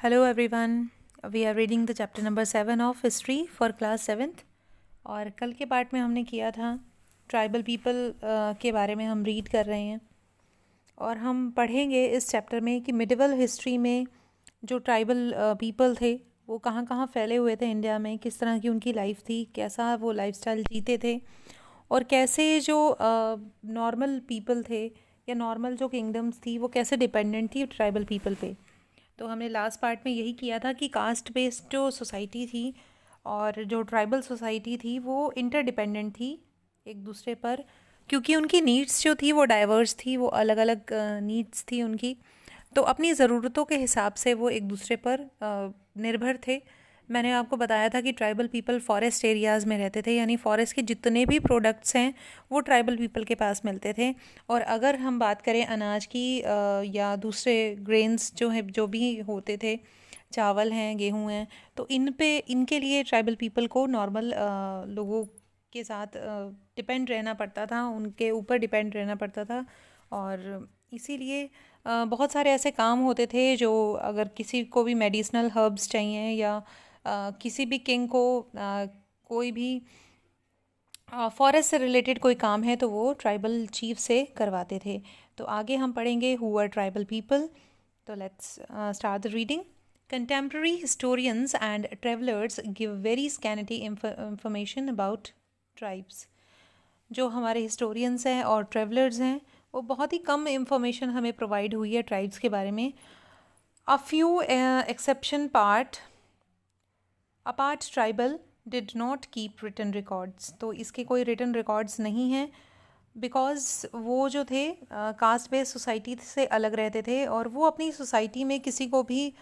Hello everyone. We are reading the chapter number 7 of history for class 7th. और कल के part में हमने किया था ट्राइबल पीपल के बारे में हम रीड कर रहे हैं और हम पढ़ेंगे इस चैप्टर में कि मिडिवल हिस्ट्री में जो ट्राइबल पीपल थे वो कहाँ कहाँ फैले हुए थे इंडिया में, किस तरह की उनकी लाइफ थी, कैसा वो लाइफस्टाइल जीते थे और कैसे जो नॉर्मल पीपल थे या नॉर्मल जो किंगडम्स थी वो कैसे डिपेंडेंट थी ट्राइबल पीपल पे। तो हमने लास्ट पार्ट में यही किया था कि कास्ट बेस्ड जो सोसाइटी थी और जो ट्राइबल सोसाइटी थी वो इंटरडिपेंडेंट थी एक दूसरे पर, क्योंकि उनकी नीड्स जो थी वो डाइवर्स थी, वो अलग अलग नीड्स थी उनकी। तो अपनी ज़रूरतों के हिसाब से वो एक दूसरे पर निर्भर थे। मैंने आपको बताया था कि ट्राइबल पीपल फॉरेस्ट एरियाज़ में रहते थे, यानी फॉरेस्ट के जितने भी प्रोडक्ट्स हैं वो ट्राइबल पीपल के पास मिलते थे। और अगर हम बात करें अनाज की या दूसरे ग्रेन्स जो है जो भी होते थे, चावल हैं, गेहूं हैं, तो इनके लिए ट्राइबल पीपल को नॉर्मल लोगों के साथ डिपेंड रहना पड़ता था, उनके ऊपर डिपेंड रहना पड़ता था। और इसीलिए बहुत सारे ऐसे काम होते थे जो अगर किसी को भी मेडिसिनल हर्ब्स चाहिए या किसी भी किंग को कोई भी फॉरेस्ट से रिलेटेड कोई काम है तो वो ट्राइबल चीफ से करवाते थे। तो आगे हम पढ़ेंगे हु आर ट्राइबल पीपल। तो let's start the reading. Contemporary historians and travellers give very scanty information about tribes. जो हमारे हिस्टोरियंस हैं और ट्रेवलर्स हैं वो बहुत ही कम इंफॉर्मेशन हमें प्रोवाइड हुई है ट्राइब्स के बारे में। A few exception apart tribal did not keep written records. तो इसके कोई रिटन रिकॉर्ड्स नहीं हैं बिकॉज़ वो जो थे कास्ट बेस्ड सोसाइटी से अलग रहते थे और वो अपनी सोसाइटी में किसी को भी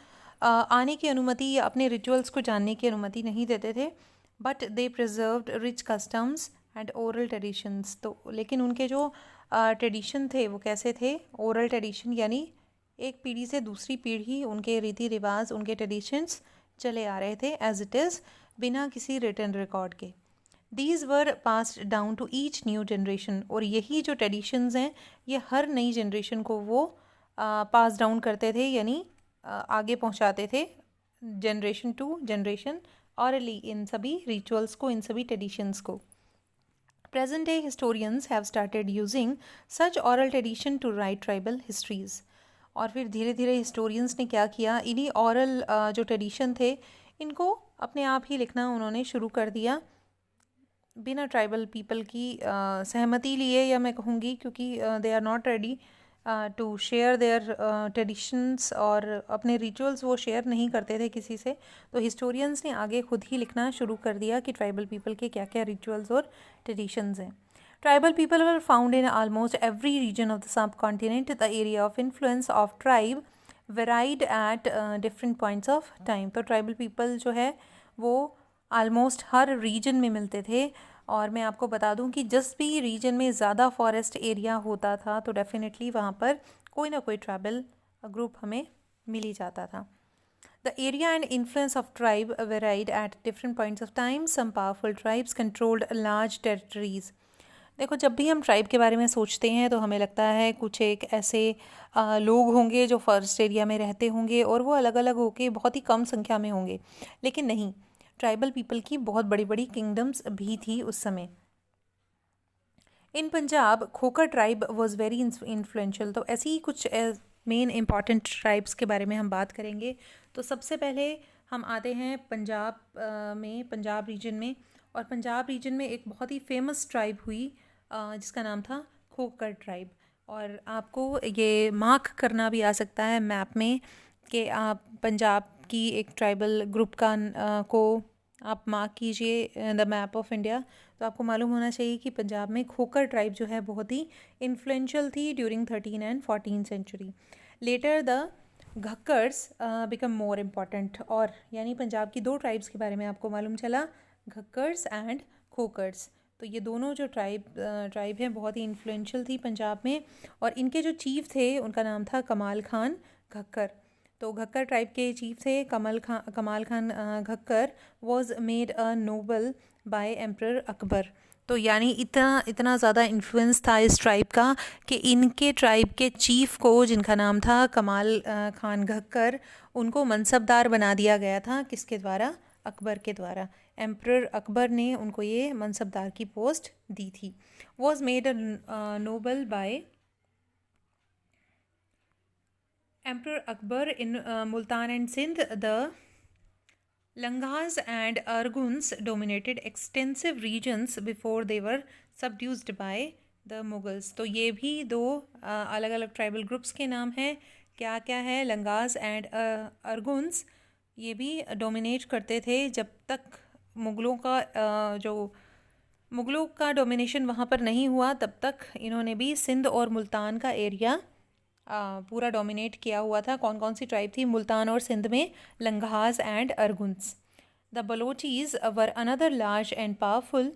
आने की अनुमति या अपने रिचुअल्स को जानने की अनुमति नहीं देते थे। But they preserved rich customs and oral traditions. तो लेकिन उनके जो ट्रेडिशन थे वो कैसे थे? ओरल ट्रेडिशन, यानी एक पीढ़ी से दूसरी पीढ़ी उनके रीति रिवाज, उनके ट्रेडिशंस चले आ रहे थे एज इट इज़, बिना किसी रिटन रिकॉर्ड के। These were passed down to each new generation. और यही जो ट्रेडिशंस हैं ये हर नई जनरेशन को वो पास डाउन करते थे, यानी आगे पहुंचाते थे जनरेशन टू जनरेशन ऑरली, इन सभी रिचुअल्स को, इन सभी ट्रेडिशंस को। Present day historians have started using such oral tradition to write tribal histories. और फिर धीरे धीरे हिस्टोरियंस ने क्या किया, इन्हीं ऑरल जो ट्रेडिशन थे इनको अपने आप ही लिखना उन्होंने शुरू कर दिया, बिना ट्राइबल पीपल की सहमति लिए, या मैं कहूँगी क्योंकि they are not ready to share their traditions और अपने रिचुअल्स वो शेयर नहीं करते थे किसी से। तो हिस्टोरियंस ने आगे खुद ही लिखना शुरू कर दिया कि ट्राइबल पीपल के क्या क्या रिचुअल्स और ट्रेडिशंस हैं। Tribal people were found in almost every region of the subcontinent. The area of influence of tribe varied at different points of time. तो tribal people जो है वो almost हर region में मिलते थे। और मैं आपको बता दूं कि जिस भी रीजन में ज़्यादा फॉरेस्ट एरिया होता था तो डेफिनेटली वहाँ पर कोई ना कोई ट्राइबल ग्रुप हमें मिल ही जाता था। The area and influence of tribe varied at different points of time. Some powerful tribes controlled large territories. देखो, जब भी हम ट्राइब के बारे में सोचते हैं तो हमें लगता है कुछ एक ऐसे लोग होंगे जो फॉरेस्ट एरिया में रहते होंगे और वो अलग अलग होके बहुत ही कम संख्या में होंगे, लेकिन नहीं, ट्राइबल पीपल की बहुत बड़ी बड़ी किंगडम्स भी थी उस समय। इन पंजाब खोकर ट्राइब वॉज वेरी इन्फ्लुएंशियल। तो ऐसी ही कुछ मेन इंपॉर्टेंट ट्राइब्स के बारे में हम बात करेंगे। तो सबसे पहले हम आते हैं पंजाब में, पंजाब रीजन में। और पंजाब रीजन में एक बहुत ही फेमस ट्राइब हुई जिसका नाम था खोकर ट्राइब। और आपको ये मार्क करना भी आ सकता है मैप में कि आप पंजाब की एक ट्राइबल ग्रुप का को आप मार्क कीजिए द मैप ऑफ इंडिया। तो आपको मालूम होना चाहिए कि पंजाब में खोकर ट्राइब जो है बहुत ही इन्फ्लुएंशियल थी during 13 and 14 century. Later the Ghakkars become more important. और यानी पंजाब की दो ट्राइब्स के बारे में आपको मालूम चला, घक्कर्स एंड खोकर्स। तो ये दोनों जो ट्राइब हैं बहुत ही इन्फ्लुएंशियल थी पंजाब में। और इनके जो चीफ थे उनका नाम था कमाल खान घक्कर। तो घक्कर ट्राइब के चीफ थे Kamal Khan Ghakkar was made a noble by emperor Akbar. तो यानी इतना इतना ज़्यादा इन्फ्लुएंस था इस ट्राइब का कि इनके ट्राइब के चीफ को, जिनका नाम था कमाल खान घक्कर, उनको मनसबदार बना दिया गया था। किसके द्वारा? अकबर के द्वारा। एम्परर अकबर ने उनको ये मनसबदार की पोस्ट दी थी। Was made a noble by emperor Akbar in Multan and Sindh. The Langas and Arguns dominated extensive regions before they were subdued by the Mughals। तो ये भी दो अलग अलग ट्राइबल ग्रुप्स के नाम हैं। क्या क्या है? लंगास एंड अर्गुन्स। ये भी डोमिनेट करते थे जब तक मुग़लों का डोमिनेशन वहाँ पर नहीं हुआ, तब तक इन्होंने भी सिंध और मुल्तान का एरिया पूरा डोमिनेट किया हुआ था। कौन कौन सी ट्राइब थी मुल्तान और सिंध में? Langahs and Arghuns. The Balochis were another large and powerful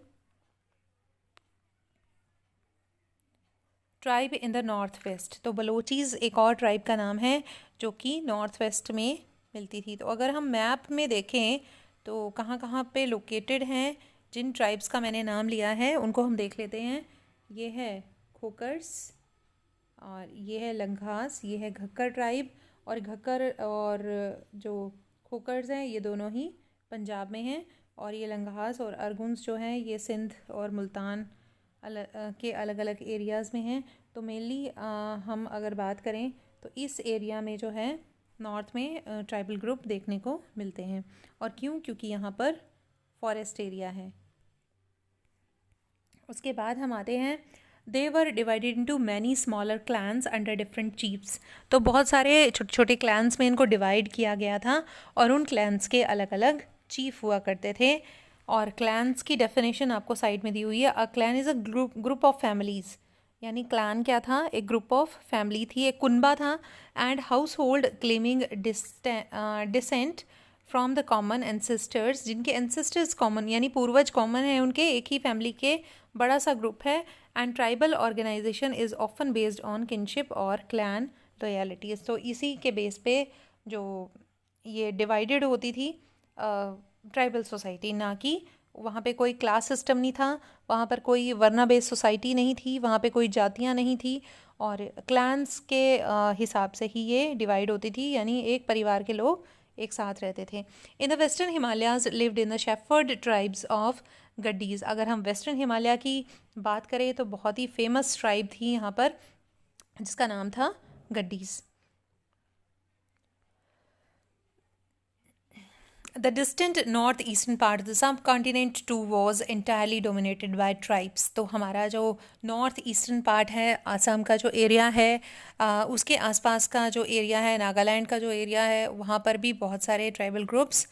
tribe in the north west. तो बलोचीज़ एक और ट्राइब का नाम है जो कि नॉर्थ वेस्ट में मिलती थी। तो अगर हम मैप में देखें तो कहाँ कहाँ पे लोकेटेड हैं, जिन ट्राइब्स का मैंने नाम लिया है उनको हम देख लेते हैं। ये है खोकर्स, और ये है लंघास, ये है घक्कर ट्राइब। और घक्कर और जो खोकर्स हैं ये दोनों ही पंजाब में हैं, और ये लंघास और अर्गुन्स जो हैं ये सिंध और मुल्तान के अलग अलग एरियाज़ में हैं। तो मेनली हम अगर बात करें तो इस एरिया में जो है नॉर्थ में ट्राइबल ग्रुप देखने को मिलते हैं। और क्यों? क्योंकि यहाँ पर फॉरेस्ट एरिया है। उसके बाद हम आते हैं, they were divided into many smaller clans under different chiefs. तो बहुत सारे छोटे छोटे क्लैंस में इनको डिवाइड किया गया था, और उन क्लैंस के अलग अलग चीफ हुआ करते थे। और क्लैंस की डेफिनेशन आपको साइड में दी हुई है। A clan is a group of families. यानी क्लैन क्या था? एक ग्रुप ऑफ फैमिली थी, एक कुनबा था। And house hold claiming decent from the common ancestors, जिनके एंसेस्टर्स कॉमन यानी पूर्वज कॉमन है उनके, एक ही फैमिली के बड़ा सा ग्रुप है। And tribal organisation is often based on kinship और क्लैन लॉयल्टीज। तो इसी के बेस पे जो ये डिवाइडेड होती थी ट्राइबल सोसाइटी, ना कि वहाँ पे कोई क्लास सिस्टम नहीं था, वहाँ पर कोई वर्ना बेस्ड सोसाइटी नहीं थी, वहाँ पे कोई जातियाँ नहीं थी, और क्लैंस के हिसाब से ही ये डिवाइड होती थी, यानी एक परिवार के लोग एक साथ रहते थे। In the western Himalayas lived in the shepherd tribes of Gaddis. अगर हम वेस्टर्न हिमालय की बात करें तो बहुत ही फेमस ट्राइब थी यहाँ पर, जिसका नाम था गड्डीज़। The distant northeastern part of the subcontinent too was entirely dominated by tribes। तो हमारा जो नॉर्थ ईस्टर्न पार्ट है, आसाम का जो एरिया है, उसके आसपास का जो एरिया है, नागालैंड का जो एरिया है, वहाँ पर भी बहुत सारे ट्राइबल ग्रुप्स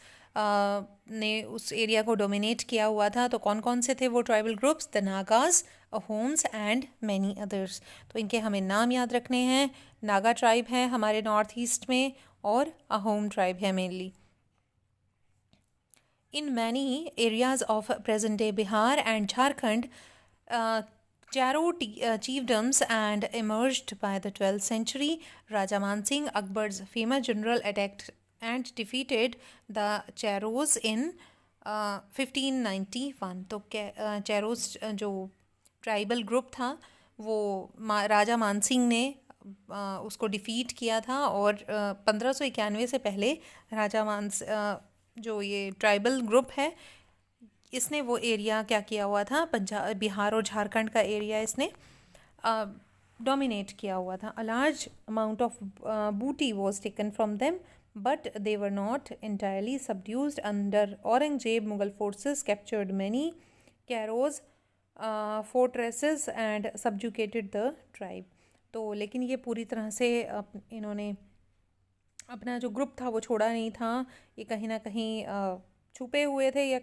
ने उस एरिया को डोमिनेट किया हुआ था। तो कौन कौन से थे वो tribal groups? The Nagas, Ahoms and many others. तो इनके हमें नाम याद रखने हैं। नागा ट्राइब है हमारे नॉर्थ ईस्ट में, और अहोम ट्राइब है mainly. In many areas of present-day Bihar and Jharkhand, Charo chiefdoms and emerged by the 12th century. Raja Man Singh, Akbar's famous general, attacked and defeated the Charos in 1591। तो चैरोस जो tribal group था वो राजा मान सिंह ने उसको defeat किया था, और 1591 से पहले राजा जो ये ट्राइबल ग्रुप है इसने वो एरिया क्या किया हुआ था? पंजाब, बिहार और झारखंड का एरिया इसने डोमिनेट किया हुआ था। अ लार्ज अमाउंट ऑफ बूटी was taken from them, but they were not entirely subdued under Aurangzeb. Mughal forces captured many कैरोज fortresses and subjugated the tribe. तो लेकिन ये पूरी तरह से इन्होंने अपना जो ग्रुप था वो छोड़ा नहीं था। ये कहीं ना कहीं छुपे हुए थे, या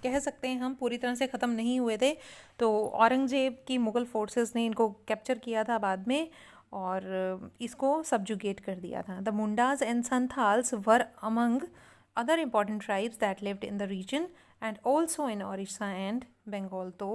कह सकते हैं हम पूरी तरह से ख़त्म नहीं हुए थे। तो औरंगजेब की मुग़ल फोर्सेस ने इनको कैप्चर किया था बाद में, और इसको सब्जुगेट कर दिया था। The Mundas and Santhals were among other important tribes that lived in the region and also in Orissa and Bengal. तो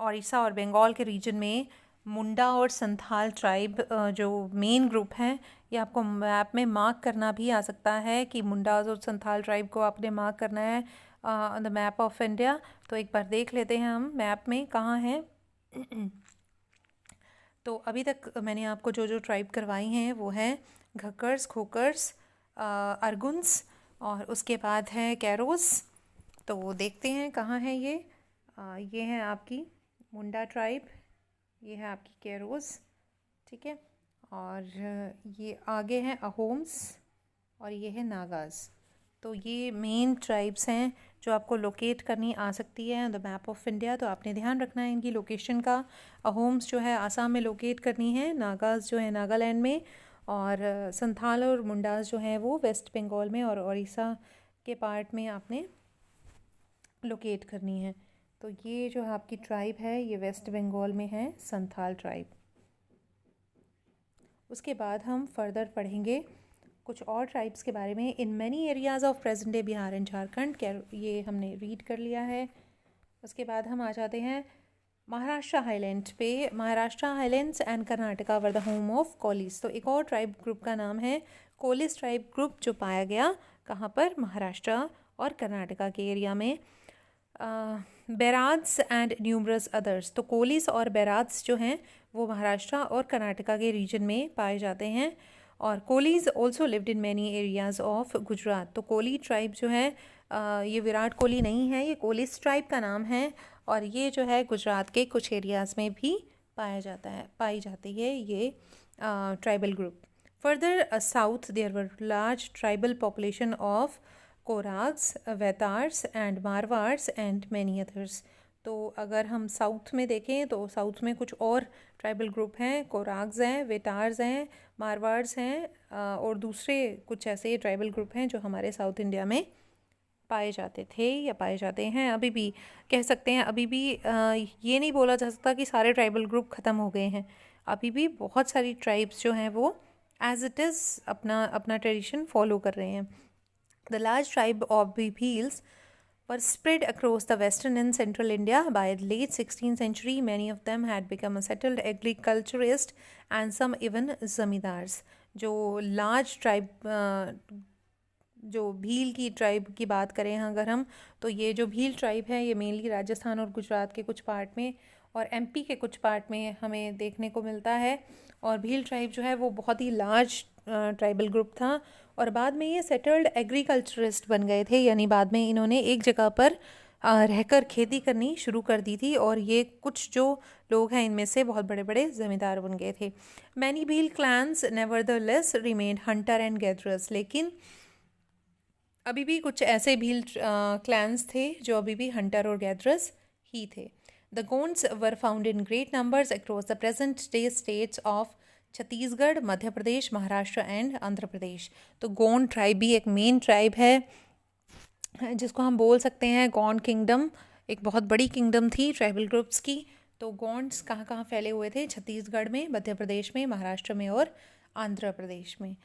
उड़ीसा और बंगाल के रीजन में मुंडा और संथाल ट्राइब जो मेन ग्रुप हैं, ये आपको मैप में मार्क करना भी आ सकता है कि मुंडाज और संथाल ट्राइब को आपने मार्क करना है on the map of India. तो एक बार देख लेते हैं हम मैप में कहाँ हैं। तो अभी तक मैंने आपको जो जो ट्राइब करवाई हैं वो हैं घक्कर्स, खोकर्स, अर्गुन्स और उसके बाद है कैरोस। तो देखते हैं कहाँ है ये। ये है आपकी मुंडा ट्राइब, ये है आपकी कैरोस, ठीक है। और ये आगे हैं अहोम्स और ये है नागाज़। तो ये मेन ट्राइब्स हैं जो आपको लोकेट करनी आ सकती है on the map of India. तो आपने ध्यान रखना है इनकी लोकेशन का। अहोम्स जो है आसाम में लोकेट करनी है, नागाज़ जो है नागालैंड में, और संथाल और मुंडास जो हैं वो वेस्ट बंगाल में और उड़ीसा के पार्ट में आपने लोकेट करनी है। तो ये जो आपकी ट्राइब है ये वेस्ट बंगाल में है, संथाल ट्राइब। उसके बाद हम फर्दर पढ़ेंगे कुछ और ट्राइब्स के बारे में। इन many areas of present day Bihar and Jharkhand, ये हमने रीड कर लिया है। उसके बाद हम आ जाते हैं महाराष्ट्र हाईलैंड पे। Maharashtra highlands and Karnataka were the home of Kolis. तो एक और ट्राइब ग्रुप का नाम है कोलिस ट्राइब ग्रुप, जो पाया गया कहाँ पर, महाराष्ट्र और कर्नाटका के एरिया में। बैराड्स एंड न्यूमरस अदर्स। तो कोलिस और बैराड्स जो हैं वो महाराष्ट्र और कर्नाटका के रीजन में पाए जाते हैं। और Kolis also lived in many areas of Gujarat. तो कोली ट्राइब जो है ये विराट कोहली नहीं है, ये कोलिस ट्राइब का नाम है और ये जो है गुजरात के कुछ एरियाज़ में भी पाई जाती है ये tribal group. Further south there were large tribal population of Koragas, Vetars and Maravars and many others. तो अगर हम साउथ में देखें तो साउथ में कुछ और ट्राइबल ग्रुप हैं, कोराग्स हैं, वेटार्स हैं, मारवाड़्स हैं और दूसरे कुछ ऐसे ट्राइबल ग्रुप हैं जो हमारे साउथ इंडिया में पाए जाते थे या पाए जाते हैं, अभी भी कह सकते हैं। अभी भी ये नहीं बोला जा सकता कि सारे ट्राइबल ग्रुप ख़त्म हो गए हैं। अभी भी बहुत सारी ट्राइब्स जो हैं वो एज इट इज़ अपना अपना ट्रेडिशन फॉलो कर रहे हैं। The large tribe of Bhils were spread across the western and central India by the late 16th century. Many of them had become a settled agriculturist and some even zamindars. जो large tribe, जो भील की tribe की बात करें अगर हम, तो ये जो भील ट्राइब है ये मेनली राजस्थान और गुजरात के कुछ पार्ट में और एमपी के कुछ पार्ट में हमें देखने को मिलता है। और भील ट्राइब जो है वो बहुत ही लार्ज ट्राइबल ग्रुप था और बाद में ये सेटल्ड एग्रीकल्चरिस्ट बन गए थे, यानी बाद में इन्होंने एक जगह पर रहकर खेती करनी शुरू कर दी थी और ये कुछ जो लोग हैं इनमें से बहुत बड़े बड़े ज़मींदार बन गए थे। Many Bhil clans nevertheless remained Hunter and gatherers. लेकिन अभी भी कुछ ऐसे भील क्लैंस थे जो अभी भी हंटर और गैदरर्स ही थे। The Gonds were found in great numbers across the present day states of Chhattisgarh, Madhya Pradesh, Maharashtra and Andhra Pradesh. तो गोंड ट्राइब भी एक मेन ट्राइब है जिसको हम बोल सकते हैं गोंड किंगडम, एक बहुत बड़ी किंगडम थी ट्राइबल ग्रुप्स की। तो गोंड्स कहाँ कहाँ फैले हुए थे, छत्तीसगढ़ में, मध्य प्रदेश में, महाराष्ट्र में और आंध्र प्रदेश में।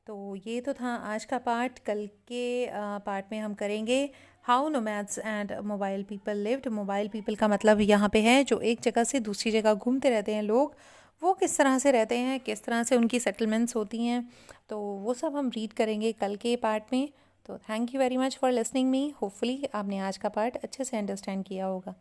तो ये तो था आज का पार्ट। कल के पार्ट में हम करेंगे how nomads and mobile people lived. Mobile people का मतलब यहाँ पे है जो एक जगह से दूसरी जगह घूमते रहते हैं लोग, वो किस तरह से रहते हैं, किस तरह से उनकी सेटलमेंट्स होती हैं, तो वो सब हम रीड करेंगे कल के पार्ट में। तो thank you very much for listening me. Hopefully आपने आज का पार्ट अच्छे से अंडरस्टैंड किया होगा।